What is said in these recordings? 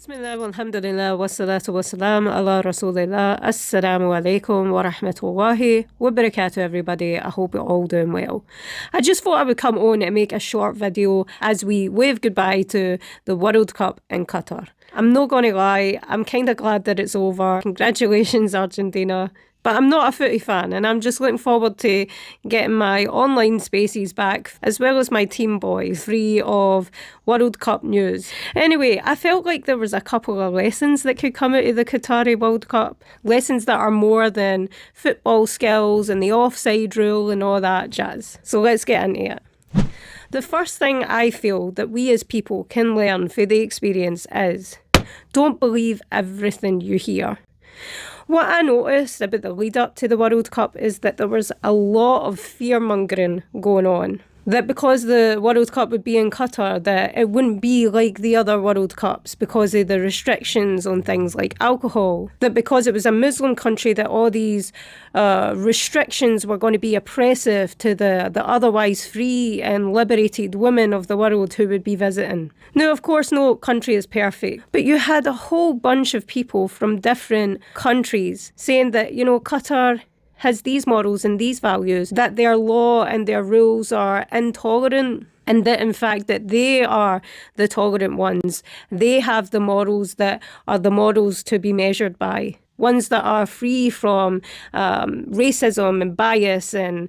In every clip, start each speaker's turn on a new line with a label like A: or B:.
A: Bismillah, alhamdulillah, wassalatu wassalam, ala rasulillah, assalamu alaikum wa rahmatullahi wa barakatuh everybody. I hope you're all doing well. I just thought I would come on and make a short video as we wave goodbye to the World Cup in Qatar. I'm not going to lie, I'm kind of glad that it's over. Congratulations, Argentina. But I'm not a footy fan, and I'm just looking forward to getting my online spaces back, as well as my team boys, free of World Cup news. Anyway, I felt like there was a couple of lessons that could come out of the Qatari World Cup. Lessons that are more than football skills and the offside rule and all that jazz. So let's get into it. The first thing I feel that we as people can learn from the experience is, don't believe everything you hear. What I noticed about the lead up to the World Cup is that there was a lot of fear-mongering going on. That because the World Cup would be in Qatar, that it wouldn't be like the other World Cups because of the restrictions on things like alcohol. That because it was a Muslim country, that all these restrictions were going to be oppressive to the otherwise free and liberated women of the world who would be visiting. Now, of course, no country is perfect, but you had a whole bunch of people from different countries saying that, you know, Qatar has these morals and these values, that their law and their rules are intolerant, and that in fact that they are the tolerant ones. They have the morals that are the models to be measured by. Ones that are free from racism and bias and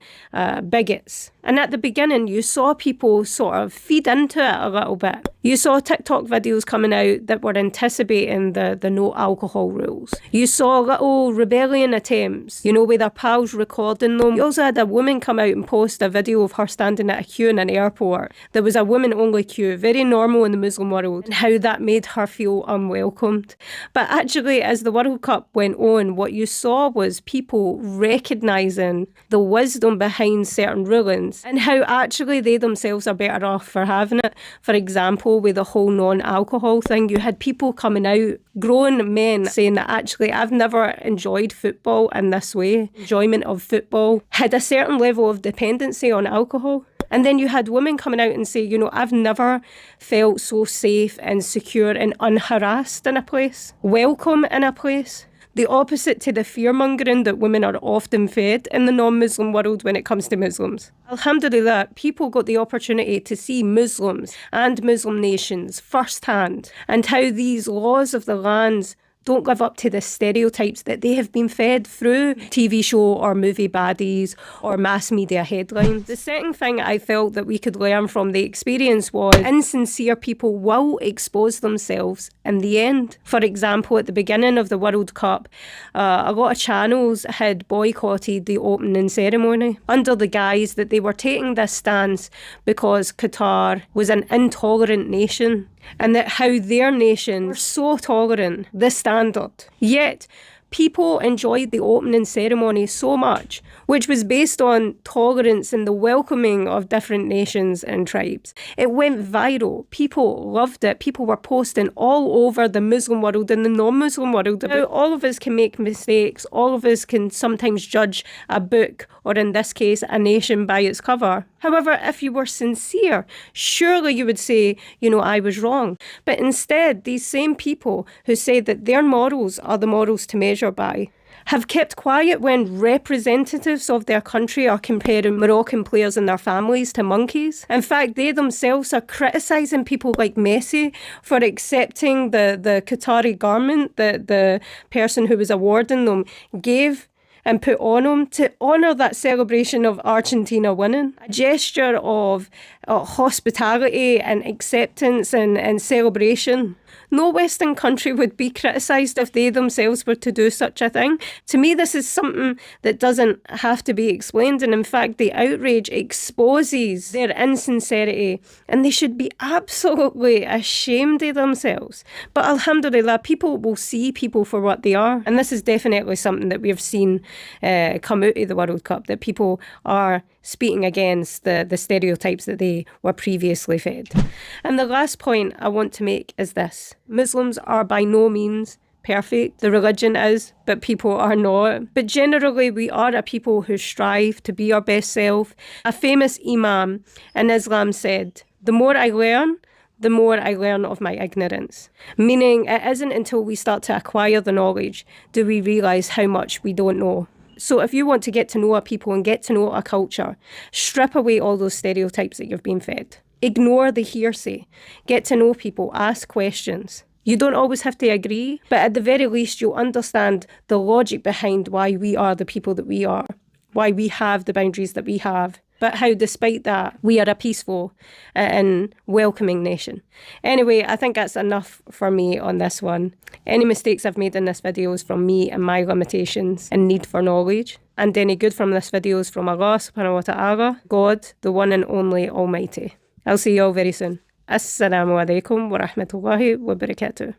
A: bigots. And at the beginning, you saw people sort of feed into it a little bit. You saw TikTok videos coming out that were anticipating the no alcohol rules. You saw little rebellion attempts, you know, with their pals recording them. You also had a woman come out and post a video of her standing at a queue in an airport. There was a women-only queue, very normal in the Muslim world, and how that made her feel unwelcomed. But actually, as the World Cup went on, what you saw was people recognising the wisdom behind certain rulings and how actually they themselves are better off for having it. For example, with the whole non-alcohol thing, you had people coming out, grown men, saying that actually I've never enjoyed football in this way. Enjoyment of football had a certain level of dependency on alcohol. And then you had women coming out and say, you know, I've never felt so safe and secure and unharassed in a place, welcome in a place. The opposite to the fear-mongering that women are often fed in the non-Muslim world when it comes to Muslims. Alhamdulillah, people got the opportunity to see Muslims and Muslim nations firsthand, and how these laws of the lands don't live up to the stereotypes that they have been fed through TV show or movie baddies or mass media headlines. The second thing I felt that we could learn from the experience was insincere people will expose themselves in the end. For example, at the beginning of the World Cup, a lot of channels had boycotted the opening ceremony under the guise that they were taking this stance because Qatar was an intolerant nation, and that how their nation were so tolerant, the standard. Yet, people enjoyed the opening ceremony so much, which was based on tolerance and the welcoming of different nations and tribes. It went viral. People loved it. People were posting all over the Muslim world and the non-Muslim world. Now, all of us can make mistakes. All of us can sometimes judge a book, or in this case, a nation by its cover. However, if you were sincere, surely you would say, you know, I was wrong. But instead, these same people who said that their morals are the morals to measure by have kept quiet when representatives of their country are comparing Moroccan players and their families to monkeys. In fact, they themselves are criticising people like Messi for accepting the Qatari garment that the person who was awarding them gave and put on him to honour that celebration of Argentina winning. A gesture of hospitality and acceptance and celebration. No Western country would be criticised if they themselves were to do such a thing. To me, this is something that doesn't have to be explained, and in fact, the outrage exposes their insincerity, and they should be absolutely ashamed of themselves. But alhamdulillah, people will see people for what they are, and this is definitely something that we've seen come out of the World Cup, that people are speaking against the stereotypes that they were previously fed. And the last point I want to make is this. Muslims are by no means perfect. The religion is, but people are not. But generally, we are a people who strive to be our best self. A famous imam in Islam said, the more I learn, the more I learn of my ignorance. Meaning, it isn't until we start to acquire the knowledge do we realise how much we don't know. So if you want to get to know a people and get to know a culture, strip away all those stereotypes that you've been fed. Ignore the hearsay. Get to know people. Ask questions. You don't always have to agree, but at the very least, you'll understand the logic behind why we are the people that we are, why we have the boundaries that we have, but how despite that, we are a peaceful and welcoming nation. Anyway, I think that's enough for me on this one. Any mistakes I've made in this video is from me and my limitations and need for knowledge. And any good from this video is from Allah subhanahu wa ta'ala, God, the one and only Almighty. I'll see you all very soon. Assalamu alaikum wa rahmatullahi wa barakatuh.